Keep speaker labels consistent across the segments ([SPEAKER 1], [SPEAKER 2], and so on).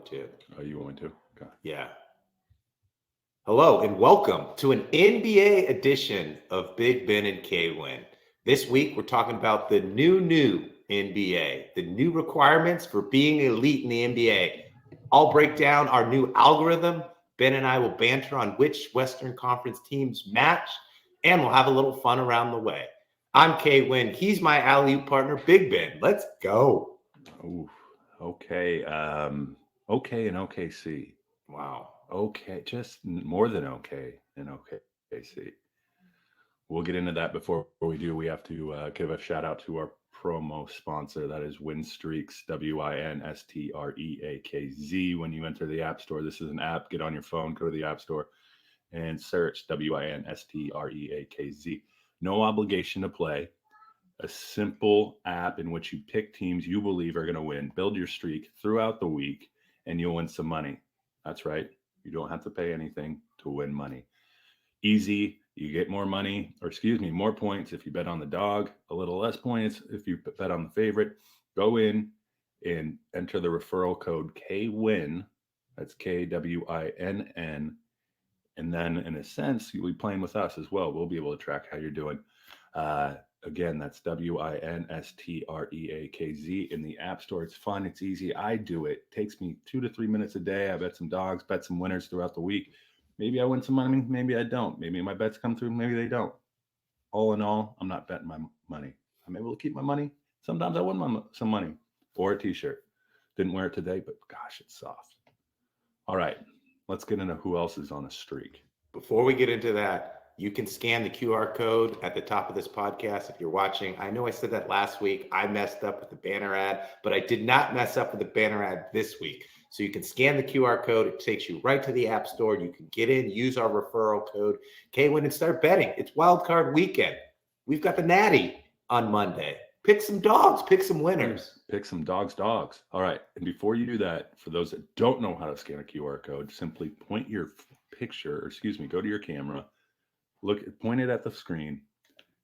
[SPEAKER 1] too.
[SPEAKER 2] Oh, you want me to? Okay.
[SPEAKER 1] Yeah. Hello and welcome to an NBA edition of Big Ben and K Winn. This week we're talking about the new NBA, the new requirements for being elite in the NBA. I'll break down our new algorithm. Ben and I will banter on which Western Conference teams match, and we'll have a little fun around the way. I'm K Winn. He's my alley-oop partner, Big Ben. Let's go.
[SPEAKER 2] Ooh, okay. Okay in OKC.
[SPEAKER 1] Wow.
[SPEAKER 2] Okay, just more than okay in OKC. We'll get into that. Before we do, we have to give a shout out to our promo sponsor. That is Winstreaks, WINSTREAKZ. When you enter the App Store, this is an app. Get on your phone, go to the App Store, and search WINSTREAKZ. No obligation to play. A simple app in which you pick teams you believe are going to win, build your streak throughout the week, and you'll win some money. That's right. You don't have to pay anything to win money. Easy. You get more money, or excuse me, more points if you bet on the dog, a little less points if you bet on the favorite. Go in and enter the referral code K Winn. That's KWINN. And then, in a sense, you'll be playing with us as well. We'll be able to track how you're doing. Again, that's WINSTREAKZ in the App Store. It's fun. It's easy. I do it. It takes me 2 to 3 minutes a day. I bet some dogs, bet some winners throughout the week. Maybe I win some money. Maybe I don't. Maybe my bets come through. Maybe they don't. All in all, I'm not betting my money. I'm able to keep my money. Sometimes I win some money or a T-shirt. Didn't wear it today, but gosh, it's soft. All right, let's get into who else is on a streak.
[SPEAKER 1] Before we get into that, you can scan the QR code at the top of this podcast if you're watching. I know I said that last week. I messed up with the banner ad, but I did not mess up with the banner ad this week. So you can scan the QR code. It takes you right to the App Store. You can get in, use our referral code, K-Winn, and start betting. It's wild card weekend. We've got the Natty on Monday. Pick some dogs. Pick some winners.
[SPEAKER 2] Pick some dogs. All right. And before you do that, for those that don't know how to scan a QR code, simply point your picture, or excuse me, go to your camera, point it at the screen.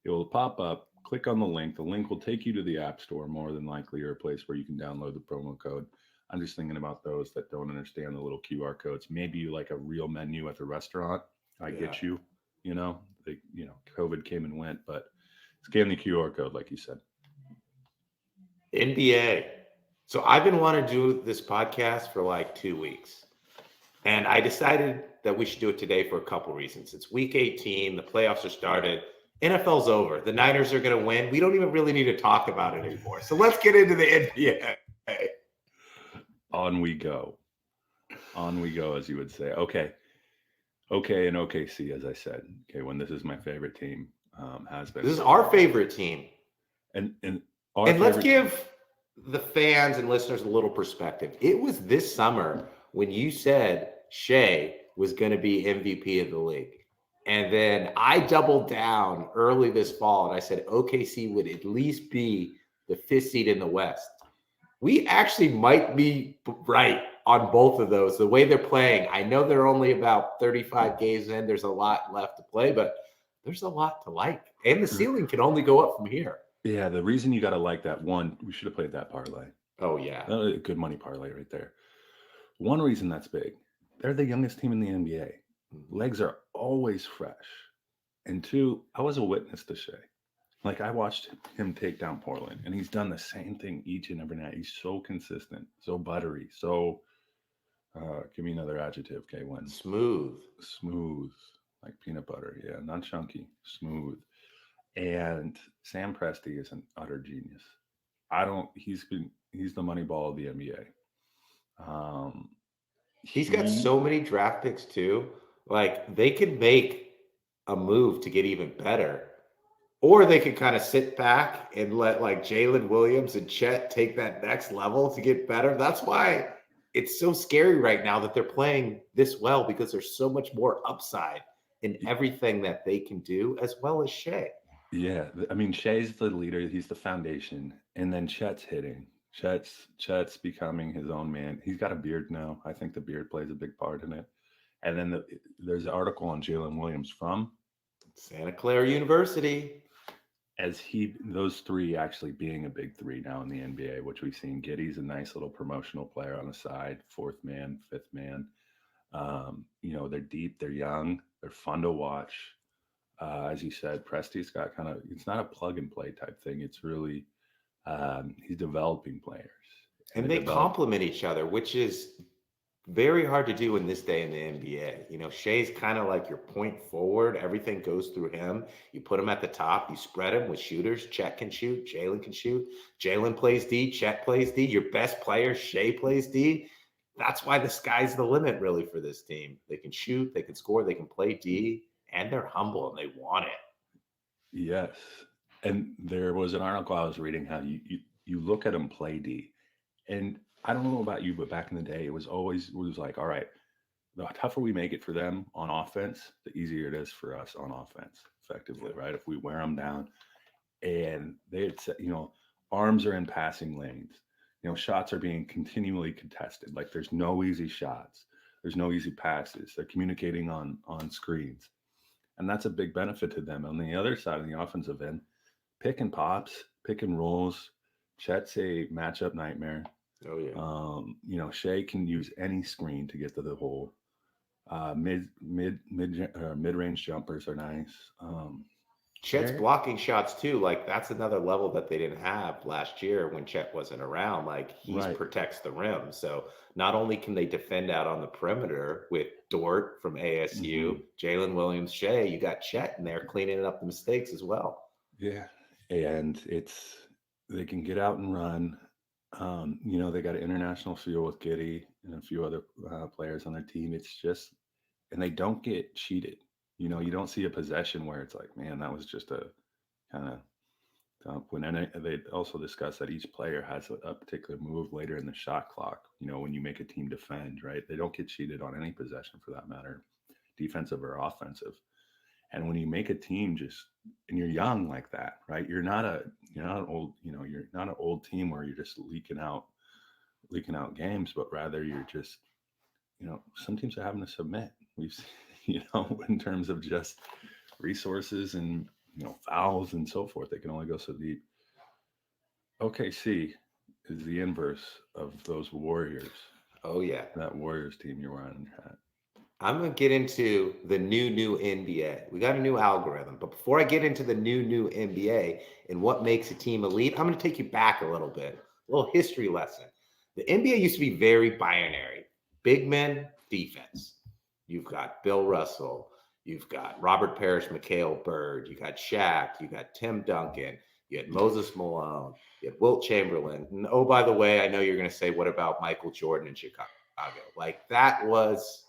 [SPEAKER 2] It will pop up. Click on the link. The link will take you to the App Store, more than likely, or a place where you can download the promo code. I'm just thinking about those that don't understand the little QR codes. Maybe you like a real menu at the restaurant. I get you. COVID came and went, but scan the QR code, like you said.
[SPEAKER 1] NBA. So I've been wanting to do this podcast for like 2 weeks. And I decided that we should do it today for a couple reasons. It's week 18. The playoffs are started. NFL's over. The Niners are going to win. We don't even really need to talk about it anymore. So let's get into the NBA.
[SPEAKER 2] On we go, as you would say. Okay, in OKC, as I said. Okay, when this is my favorite team, has been.
[SPEAKER 1] This is our favorite team,
[SPEAKER 2] and
[SPEAKER 1] let's give the fans and listeners a little perspective. It was this summer when you said Shea was going to be MVP of the league, and then I doubled down early this fall and I said OKC would at least be the 5th seed in the West. We actually might be right on both of those. The way they're playing, I know they're only about 35 games in. There's a lot left to play, but there's a lot to like. And the ceiling can only go up from here.
[SPEAKER 2] Yeah, the reason you got to like that one, we should have played that parlay.
[SPEAKER 1] Oh, yeah.
[SPEAKER 2] That was a good money parlay right there. One reason that's big, they're the youngest team in the NBA. Legs are always fresh. And two, I was a witness to Shea. Like, I watched him take down Portland, and he's done the same thing each and every night. He's so consistent, so buttery, so, give me another adjective, K Winn.
[SPEAKER 1] Smooth,
[SPEAKER 2] like peanut butter. Yeah, not chunky, smooth. And Sam Presti is an utter genius. He's the money ball of the NBA.
[SPEAKER 1] He's got so many draft picks too. Like, they could make a move to get even better. Or they could kind of sit back and let like Jalen Williams and Chet take that next level to get better. That's why it's so scary right now that they're playing this well, because there's so much more upside in everything that they can do, as well as Shea.
[SPEAKER 2] Yeah, I mean, Shea's the leader. He's the foundation. And then Chet's hitting. Chet's becoming his own man. He's got a beard now. I think the beard plays a big part in it. And then there's an article on Jalen Williams from
[SPEAKER 1] Santa Clara University.
[SPEAKER 2] those three actually being a big three now in the NBA, which we've seen. Giddy's a nice little promotional player on the side, fourth man, fifth man. They're deep, they're young, they're fun to watch. As you said, Presti's got it's not a plug and play type thing. It's really, he's developing players.
[SPEAKER 1] And they complement each other, which is very hard to do in this day in the NBA. Shea's kind of like your point forward. Everything goes through him. You put him at the top. You spread him with shooters. Chet can shoot. Jalen can shoot. Jalen plays D. Chet plays D. Your best player, Shea, plays D. That's why the sky's the limit, really, for this team. They can shoot. They can score. They can play D. And they're humble and they want it.
[SPEAKER 2] Yes. And there was an article I was reading how you look at them play D. And I don't know about you, but back in the day, it was like, all right, the tougher we make it for them on offense, the easier it is for us on offense, effectively, right? If we wear them down, and arms are in passing lanes, shots are being continually contested. Like there's no easy shots, there's no easy passes. They're communicating on screens, and that's a big benefit to them. On the other side of the offensive end, pick and pops, pick and rolls. Chet's a matchup nightmare.
[SPEAKER 1] Oh yeah.
[SPEAKER 2] Shea can use any screen to get to the hole. Mid-range jumpers are nice.
[SPEAKER 1] Chet's blocking shots too. Like that's another level that they didn't have last year when Chet wasn't around. Like he protects the rim. So not only can they defend out on the perimeter with Dort from ASU, Jalen Williams, Shea, you got Chet in there cleaning up the mistakes as well.
[SPEAKER 2] Yeah, and they can get out and run. They got an international feel with Giddy and a few other players on their team. It's just, and they don't get cheated. You don't see a possession where it's like, man, that was just a kind of dump. They also discuss that each player has a particular move later in the shot clock. When you make a team defend, right? They don't get cheated on any possession for that matter, defensive or offensive. And when you make a team and you're young like that, right? You're not an old team where you're just leaking out games, but rather you're just, some teams are having to submit. We've seen, in terms of just resources and, fouls and so forth, they can only go so deep. OKC is the inverse of those Warriors.
[SPEAKER 1] Oh yeah.
[SPEAKER 2] That Warriors team you're wearing.
[SPEAKER 1] I'm going to get into the new NBA. We got a new algorithm. But before I get into the new NBA and what makes a team elite, I'm going to take you back a little bit, a little history lesson. The NBA used to be very binary. Big men, defense. You've got Bill Russell. You've got Robert Parrish, Mikhail Bird. You got Shaq. You got Tim Duncan. You had Moses Malone. You had Wilt Chamberlain. And oh, by the way, I know you're going to say, what about Michael Jordan in Chicago? Like that was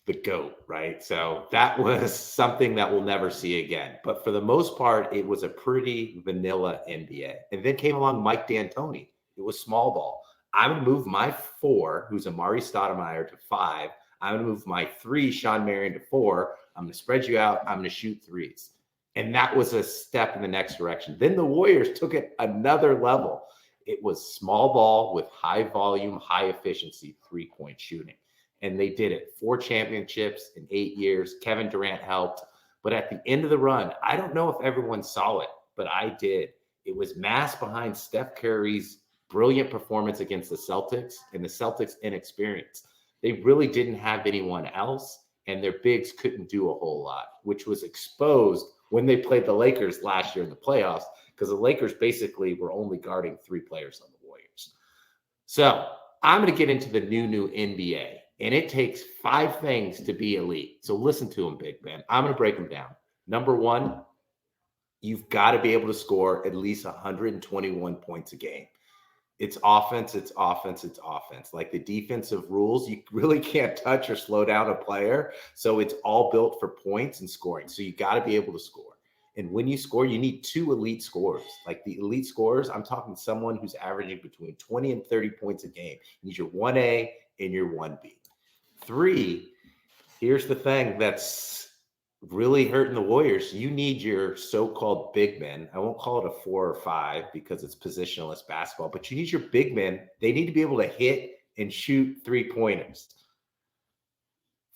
[SPEAKER 1] the GOAT, right? So that was something that we'll never see again. But for the most part, it was a pretty vanilla NBA. And then came along Mike D'Antoni. It was small ball. I'm going to move my 4, who's Amari Stoudemire, to 5. I'm going to move my 3, Sean Marion, to 4. I'm going to spread you out. I'm going to shoot threes. And that was a step in the next direction. Then the Warriors took it another level. It was small ball with high volume, high efficiency, 3-point shooting. And they did it. 4 championships in 8 years. Kevin Durant helped. But at the end of the run, I don't know if everyone saw it, but I did. It was masked behind Steph Curry's brilliant performance against the Celtics and the Celtics' inexperience. They really didn't have anyone else, and their bigs couldn't do a whole lot, which was exposed when they played the Lakers last year in the playoffs, because the Lakers basically were only guarding 3 players on the Warriors. So I'm going to get into the new NBA. And it takes 5 things to be elite. So listen to them, Big Ben. I'm going to break them down. Number 1, you've got to be able to score at least 121 points a game. It's offense, it's offense, it's offense. Like the defensive rules, you really can't touch or slow down a player. So it's all built for points and scoring. So you got to be able to score. And when you score, you need 2 elite scorers. Like the elite scorers, I'm talking someone who's averaging between 20 and 30 points a game. You need your 1A and your 1B. 3, here's the thing that's really hurting the Warriors. You need your so-called big men. I won't call it a 4 or 5 because it's positionless basketball, but you need your big men. They need to be able to hit and shoot 3-pointers.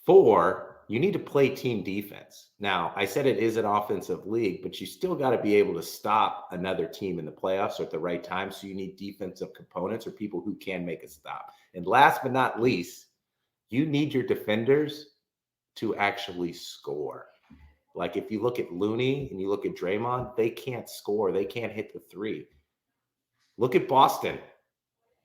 [SPEAKER 1] 4, you need to play team defense. Now, I said it is an offensive league, but you still got to be able to stop another team in the playoffs or at the right time. So you need defensive components or people who can make a stop. And last but not least, you need your defenders to actually score. Like if you look at Looney and you look at Draymond, they can't score. They can't hit the three. Look at Boston.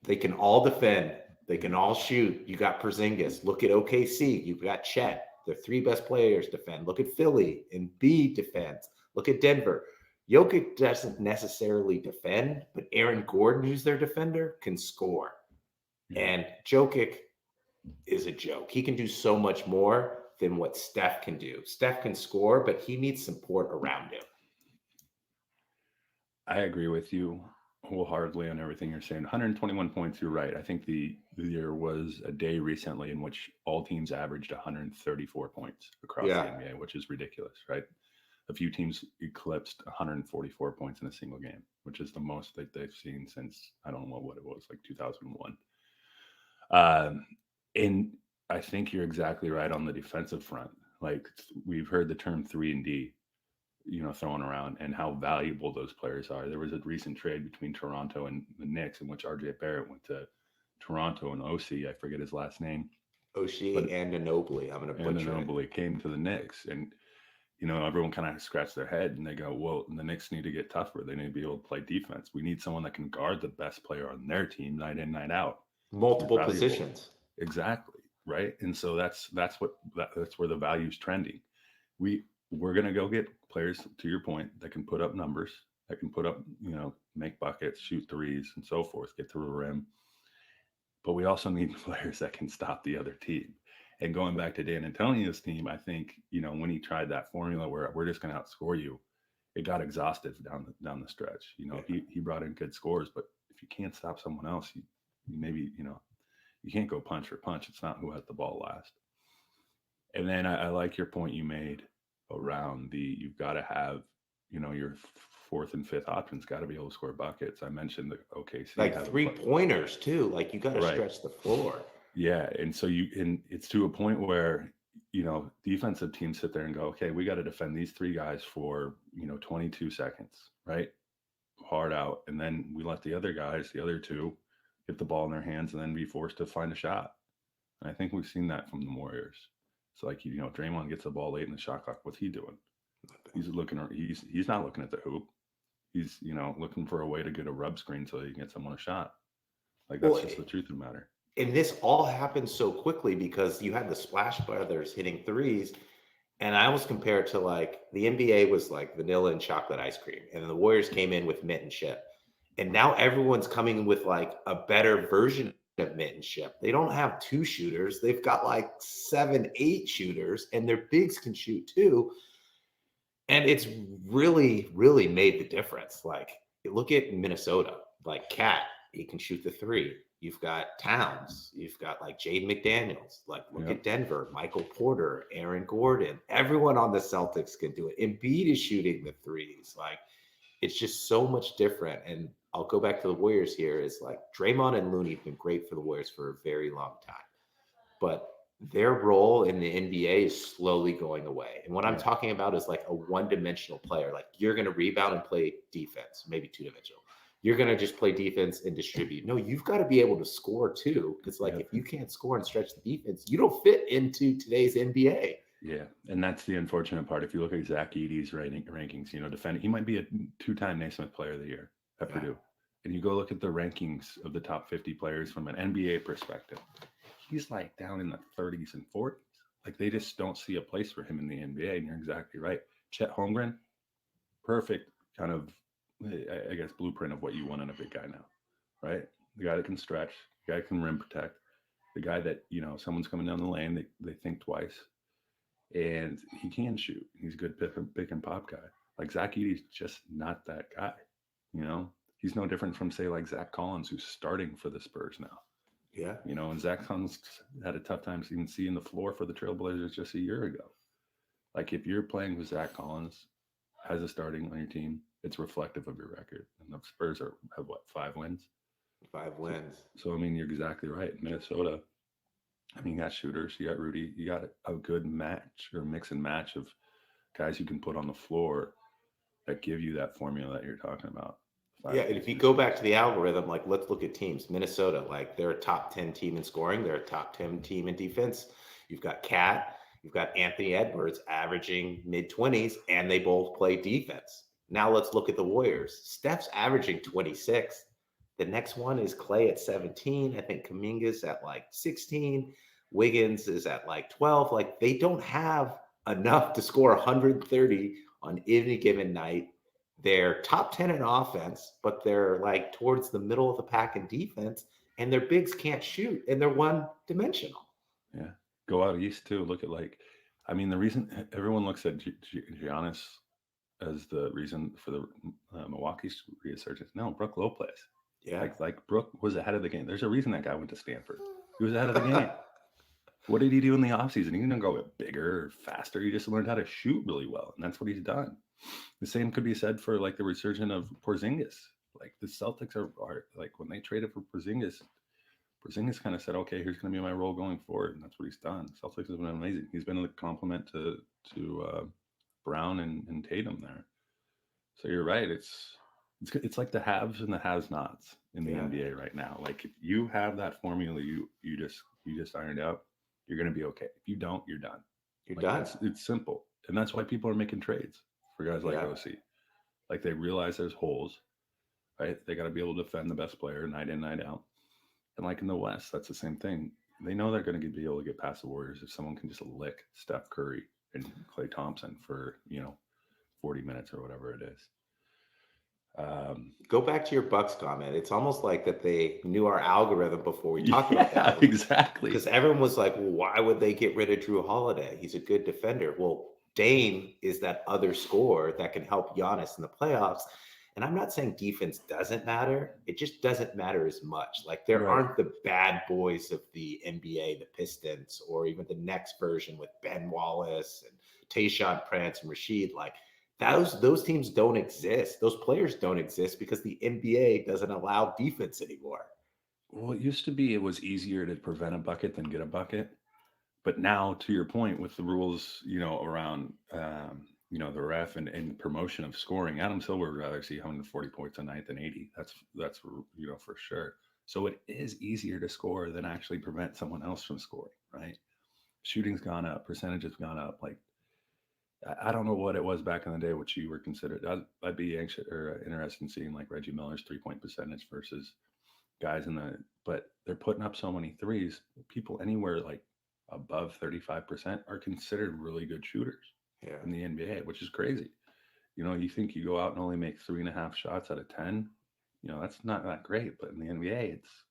[SPEAKER 1] They can all defend. They can all shoot. You got Porzingis. Look at OKC. You've got Chet. Their three best players defend. Look at Philly. Embiid defends. Look at Denver. Jokic doesn't necessarily defend, but Aaron Gordon, who's their defender, can score. And Jokic is a joke. He can do so much more than what Steph can do. Steph can score, but he needs support around him.
[SPEAKER 2] I agree with you wholeheartedly on everything you're saying. 121 points, you're right. I think there was a day recently in which all teams averaged 134 points across the NBA, which is ridiculous, right? A few teams eclipsed 144 points in a single game, which is the most that they've seen since, I don't know what it was, like 2001. And I think you're exactly right on the defensive front. Like we've heard the term 3-and-D, thrown around and how valuable those players are. There was a recent trade between Toronto and the Knicks in which RJ Barrett went to Toronto and I forget his last name.
[SPEAKER 1] And Ginobili. I'm going to butcher it.
[SPEAKER 2] Ginobili came to the Knicks, and everyone kind of scratched their head and they go, well, the Knicks need to get tougher. They need to be able to play defense. We need someone that can guard the best player on their team night in, night out.
[SPEAKER 1] Multiple positions.
[SPEAKER 2] Exactly. Right. And so that's where the value's trending. We're going to go get players, to your point, that can put up numbers, that can put up, make buckets, shoot threes and so forth, get to the rim. But we also need players that can stop the other team. And going back to Dan Antonio's team, I think, when he tried that formula where we're just going to outscore you, it got exhaustive down the stretch. He brought in good scores, but if you can't stop someone else, you maybe, you can't go punch for punch. It's not who has the ball last. And then I like your point you made around you've got to have, your fourth and fifth options got to be able to score buckets. I mentioned the OKC.
[SPEAKER 1] Like 3-pointers too. Like you got to stretch the floor.
[SPEAKER 2] Yeah. And so it's to a point where, defensive teams sit there and go, okay, we got to defend these three guys for, 22 seconds, right? Hard out. And then we let the other two, get the ball in their hands and then be forced to find a shot. And I think we've seen that from the Warriors. It's like, Draymond gets the ball late in the shot clock. What's he doing? He's not looking at the hoop. He's, looking for a way to get a rub screen so he can get someone a shot. Like that's just the truth of the matter.
[SPEAKER 1] And this all happened so quickly because you had the Splash Brothers hitting threes. And I almost compare it to like the NBA was like vanilla and chocolate ice cream. And then the Warriors came in with mint and chip. And now everyone's coming with like a better version of mint and chip. They don't have 2 shooters. They've got like 7, 8 shooters, and their bigs can shoot too. And it's really, really made the difference. Like look at Minnesota, like Cat, he can shoot the 3. You've got Towns. You've got like Jaden McDaniels. Like look at Denver, Michael Porter, Aaron Gordon. Everyone on the Celtics can do it. Embiid is shooting the threes. Like it's just so much different. And I'll go back to the Warriors here. Is like Draymond and Looney have been great for the Warriors for a very long time, but their role in the NBA is slowly going away. And what I'm talking about is like a one-dimensional player. Like you're going to rebound and play defense, maybe 2-dimensional. You're going to just play defense and distribute. No, you've got to be able to score too. Because like if you can't score and stretch the defense, you don't fit into today's NBA.
[SPEAKER 2] Yeah, and that's the unfortunate part. If you look at Zach Edey's rankings, defending, he might be a 2-time Naismith Player of the Year at Purdue. And you go look at the rankings of the top 50 players from an NBA perspective, he's like down in the 30s and 40s. Like they just don't see a place for him in the NBA. And you're exactly right. Chet Holmgren, perfect kind of, I guess, blueprint of what you want in a big guy now, right? The guy that can stretch, the guy that can rim protect, the guy that, someone's coming down the lane, they think twice. And he can shoot. He's a good pick and pop guy. Like Zach Edey's just not that guy. He's no different from say like Zach Collins, who's starting for the Spurs now.
[SPEAKER 1] Yeah.
[SPEAKER 2] And Zach Collins had a tough time even seeing the floor for the Trailblazers just a year ago. Like if you're playing with Zach Collins as a starting on your team, it's reflective of your record. And the Spurs have 5 wins?
[SPEAKER 1] 5 wins.
[SPEAKER 2] So I mean, you're exactly right. Minnesota, I mean, you got shooters, you got Rudy, you got a good match or mix and match of guys you can put on the floor that give you that formula that you're talking about.
[SPEAKER 1] Yeah,
[SPEAKER 2] 5
[SPEAKER 1] and if you
[SPEAKER 2] two
[SPEAKER 1] go
[SPEAKER 2] six.
[SPEAKER 1] back to the algorithm, like let's look at teams. Minnesota, like they're a top 10 team in scoring, they're a top 10 team in defense. You've got Cat, you've got Anthony Edwards averaging mid 20s, and they both play defense. Now let's look at the Warriors. Steph's averaging 26. The next one is Clay at 17. I think Kaminga's at like 16. Wiggins is at like 12. Like they don't have enough to score 130 on any given night. They're top 10 in offense, but they're like towards the middle of the pack in defense, and their bigs can't shoot, and they're one dimensional.
[SPEAKER 2] Yeah. Go out east too. Look at I mean, the reason everyone looks at Giannis as the reason for the Milwaukee's resurgence. No, Brooke Lopez.
[SPEAKER 1] Yeah.
[SPEAKER 2] Like Brooke was ahead of the game. There's a reason that guy went to Stanford. He was ahead of the game. What did he do in the offseason? He didn't go bigger or faster. He just learned how to shoot really well, and that's what he's done. The same could be said for like the resurgence of Porzingis. Like the Celtics are like when they traded for Porzingis, Porzingis kind of said, "Okay, here's going to be my role going forward," and that's what he's done. Celtics has been amazing. He's been a compliment to Brown and Tatum there. So you're right. It's like the haves and the has-nots in the
[SPEAKER 1] Yeah.
[SPEAKER 2] NBA right now. Like if you have that formula, you just ironed out, you're going to be okay. If you don't, you're done.
[SPEAKER 1] You're
[SPEAKER 2] Like
[SPEAKER 1] done.
[SPEAKER 2] it's simple, and that's why people are making trades for guys like
[SPEAKER 1] Yeah.
[SPEAKER 2] OC. Like they realize there's holes, right? They got to be able to defend the best player night in, night out. And like in the West, that's the same thing. They know they're going to be able to get past the Warriors if someone can just lick Steph Curry and Klay Thompson for 40 minutes or whatever it is.
[SPEAKER 1] Go back to your Bucks comment. It's almost like that they knew our algorithm before we talked about
[SPEAKER 2] Yeah,
[SPEAKER 1] that.
[SPEAKER 2] exactly.
[SPEAKER 1] Because everyone was like, well, why would they get rid of Drew Holiday? He's a good defender. Well, Dame is that other scorer that can help Giannis in the playoffs. And I'm not saying defense doesn't matter. It just doesn't matter as much. Like there
[SPEAKER 2] Right.
[SPEAKER 1] aren't the bad boys of the NBA, the Pistons, or even the next version with Ben Wallace and Tayshaun Prince and Rasheed. Like those teams don't exist. Those players don't exist because the NBA doesn't allow defense anymore.
[SPEAKER 2] Well, it used to be it was easier to prevent a bucket than get a bucket. But now, to your point, with the rules, around, the ref and promotion of scoring, Adam Silver would rather see 140 points a night than 80. That's for sure. So it is easier to score than actually prevent someone else from scoring, right? Shooting's gone up, percentage has gone up. Like I don't know what it was back in the day, what you were considered. I'd be anxious or interested in seeing like Reggie Miller's 3-point percentage versus guys but they're putting up so many threes. People anywhere like above 35% are considered really good shooters
[SPEAKER 1] Yeah.
[SPEAKER 2] in the NBA, which is crazy. You think you go out and only make 3.5 shots out of 10, that's not that great, but in the NBA, it's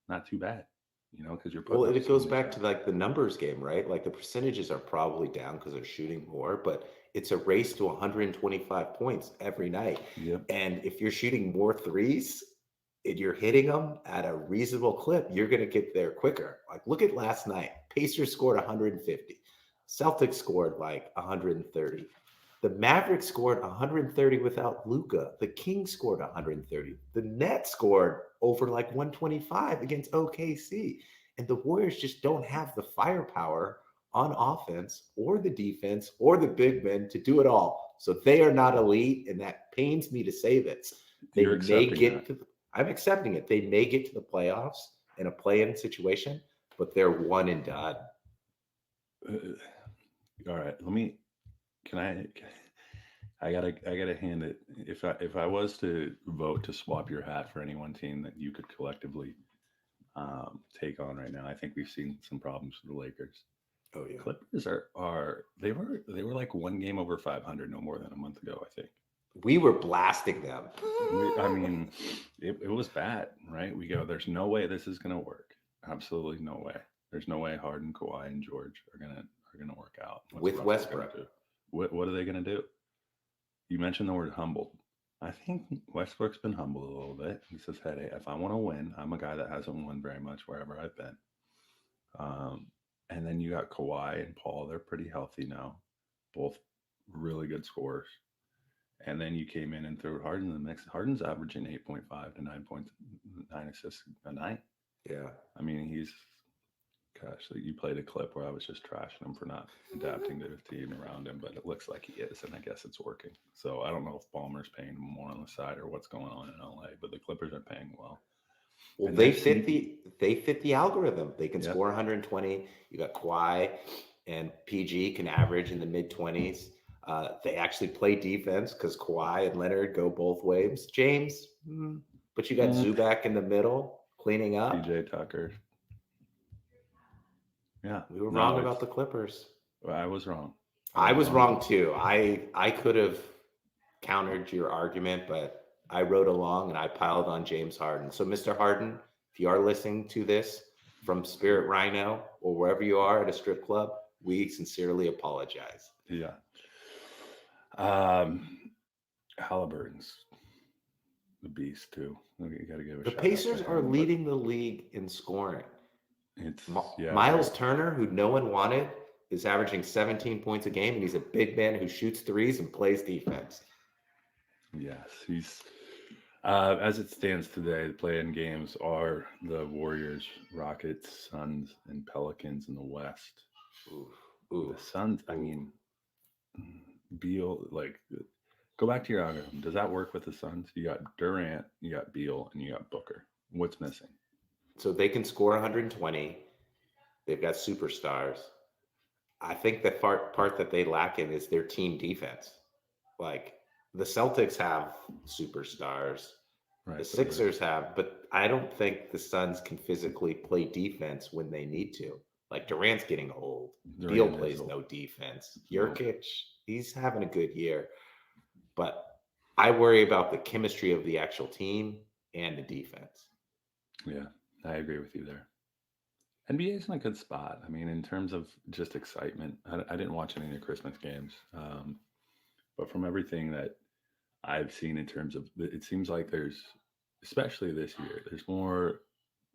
[SPEAKER 2] not too bad, because you're
[SPEAKER 1] Well,
[SPEAKER 2] putting up
[SPEAKER 1] it
[SPEAKER 2] so
[SPEAKER 1] goes
[SPEAKER 2] many
[SPEAKER 1] back to
[SPEAKER 2] shots.
[SPEAKER 1] like the numbers game, right? Like the percentages are probably down because they're shooting more, but it's a race to 125 points every night.
[SPEAKER 2] Yep.
[SPEAKER 1] And if you're shooting more threes and you're hitting them at a reasonable clip, you're going to get there quicker. Like look at last night. Pacers scored 150. Celtics scored like 130. The Mavericks scored 130 without Luka. The Kings scored 130. The Nets scored over like 125 against OKC. And the Warriors just don't have the firepower on offense or the defense or the big men to do it all. So they are not elite, and that pains me to say this. They
[SPEAKER 2] You're
[SPEAKER 1] may
[SPEAKER 2] accepting
[SPEAKER 1] get
[SPEAKER 2] that.
[SPEAKER 1] to. I'm accepting it. They may get to the playoffs in a play-in situation, but they're one and done.
[SPEAKER 2] All right, can I gotta hand it. If I was to vote to swap your hat for any one team that you could collectively take on right now, I think we've seen some problems with the Lakers.
[SPEAKER 1] Oh yeah.
[SPEAKER 2] Clippers are they were like one game over 500 no more than a month ago, I think.
[SPEAKER 1] We were blasting them.
[SPEAKER 2] I mean, it was bad, right? We go, there's no way this is gonna work. Absolutely no way. There's no way Harden, Kawhi, and George are gonna work out. What's
[SPEAKER 1] With
[SPEAKER 2] Russell
[SPEAKER 1] Westbrook.
[SPEAKER 2] gonna do? What are they gonna do? You mentioned the word humbled. I think Westbrook's been humbled a little bit. He says, "Hey, if I want to win, I'm a guy that hasn't won very much wherever I've been." Um, and then you got Kawhi and Paul. They're pretty healthy now, both really good scorers. And then you came in and threw Harden in the mix. Harden's averaging 8.5 to 9 points, 9 assists a night.
[SPEAKER 1] Yeah.
[SPEAKER 2] I mean, he's Gosh, so you played a clip where I was just trashing him for not adapting to the team around him, but it looks like he is, and I guess it's working. So I don't know if Ballmer's paying him more on the side or what's going on in LA, but the Clippers are paying well.
[SPEAKER 1] Well,
[SPEAKER 2] And
[SPEAKER 1] they
[SPEAKER 2] they're
[SPEAKER 1] fit
[SPEAKER 2] sneaky.
[SPEAKER 1] the algorithm. They can
[SPEAKER 2] Yep.
[SPEAKER 1] score 120. You got Kawhi and PG can average in the mid 20s. They actually play defense because Kawhi and Leonard go both ways. James, but you got Zubac in the middle cleaning up.
[SPEAKER 2] PJ Tucker. Yeah,
[SPEAKER 1] We were wrong about the Clippers.
[SPEAKER 2] I was wrong.
[SPEAKER 1] I was wrong too. I could have countered your argument, but I rode along and I piled on James Harden. So, Mr. Harden, if you are listening to this from Spirit Rhino or wherever you are at a strip club, we sincerely apologize.
[SPEAKER 2] Yeah. Halliburton's the beast too. You got to give a
[SPEAKER 1] The
[SPEAKER 2] shout
[SPEAKER 1] Pacers
[SPEAKER 2] out to
[SPEAKER 1] are
[SPEAKER 2] him,
[SPEAKER 1] leading the league in scoring.
[SPEAKER 2] It's
[SPEAKER 1] Miles Turner, who no one wanted, is averaging 17 points a game, and he's a big man who shoots threes and plays defense.
[SPEAKER 2] Yes, he's as it stands today, the play-in games are the Warriors, Rockets, Suns, and Pelicans in the West.
[SPEAKER 1] Ooh.
[SPEAKER 2] The Suns, I mean, Beal, go back to your algorithm. Does that work with the Suns? You got Durant, you got Beal, and you got Booker. What's missing?
[SPEAKER 1] So they can score 120. They've got superstars. I think the part that they lack in is their team defense. Like the Celtics have superstars.
[SPEAKER 2] Right,
[SPEAKER 1] the Sixers have, but I don't think the Suns can physically play defense when they need to. Like Durant's getting old. Beal plays no defense. Jokic, he's having a good year. But I worry about the chemistry of the actual team and the defense.
[SPEAKER 2] Yeah, I agree with you there. NBA is in a good spot. I mean, in terms of just excitement, I didn't watch any of the Christmas games, but from everything that I've seen in terms of, it seems like there's, especially this year, there's more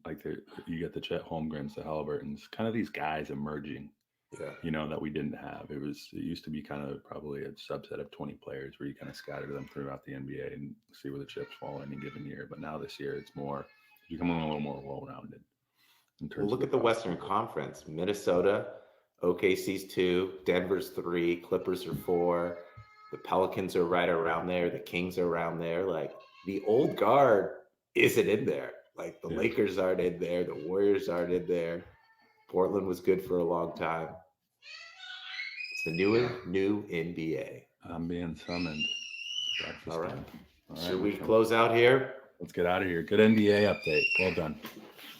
[SPEAKER 2] like you get the Chet Holmgrens, the Halliburtons, kind of these guys emerging.
[SPEAKER 1] Yeah.
[SPEAKER 2] That we didn't have. It used to be kind of probably a subset of 20 players where you kind of scatter them throughout the NBA and see where the chips fall any given year. But now this year, it's becoming a little more well-rounded.
[SPEAKER 1] Well, look at the Western Conference. Minnesota, OKC's 2, Denver's 3, Clippers are 4. The Pelicans are right around there. The Kings are around there. Like the old guard isn't in there. Like the Lakers aren't in there. The Warriors aren't in there. Portland was good for a long time. It's the new NBA.
[SPEAKER 2] I'm being summoned.
[SPEAKER 1] All right. Should we close out here?
[SPEAKER 2] Let's get out of here. Good NBA update. Well done.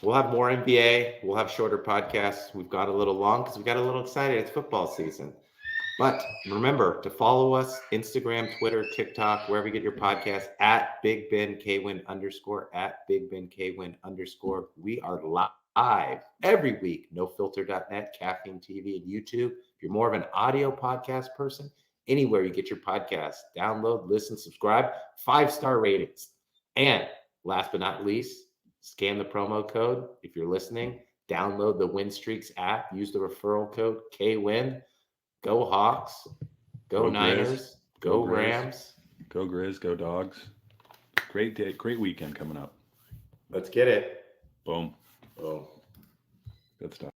[SPEAKER 1] We'll have more NBA. We'll have shorter podcasts. We've got a little long because we got a little excited. It's football season. But remember to follow us, Instagram, Twitter, TikTok, wherever you get your podcast, at Big Ben K Winn _, at Big Ben K Winn _. We are live every week, nofilter.net, Caffeine TV, and YouTube. If you're more of an audio podcast person, anywhere you get your podcast, download, listen, subscribe, 5-star ratings. And last but not least, scan the promo code. If you're listening, download the Win Streaks app, use the referral code K Winn. Go Hawks, go Niners, go Rams.
[SPEAKER 2] Go Grizz, go Dogs. Great day, great weekend coming up.
[SPEAKER 1] Let's get it.
[SPEAKER 2] Boom.
[SPEAKER 1] Boom.
[SPEAKER 2] Good stuff.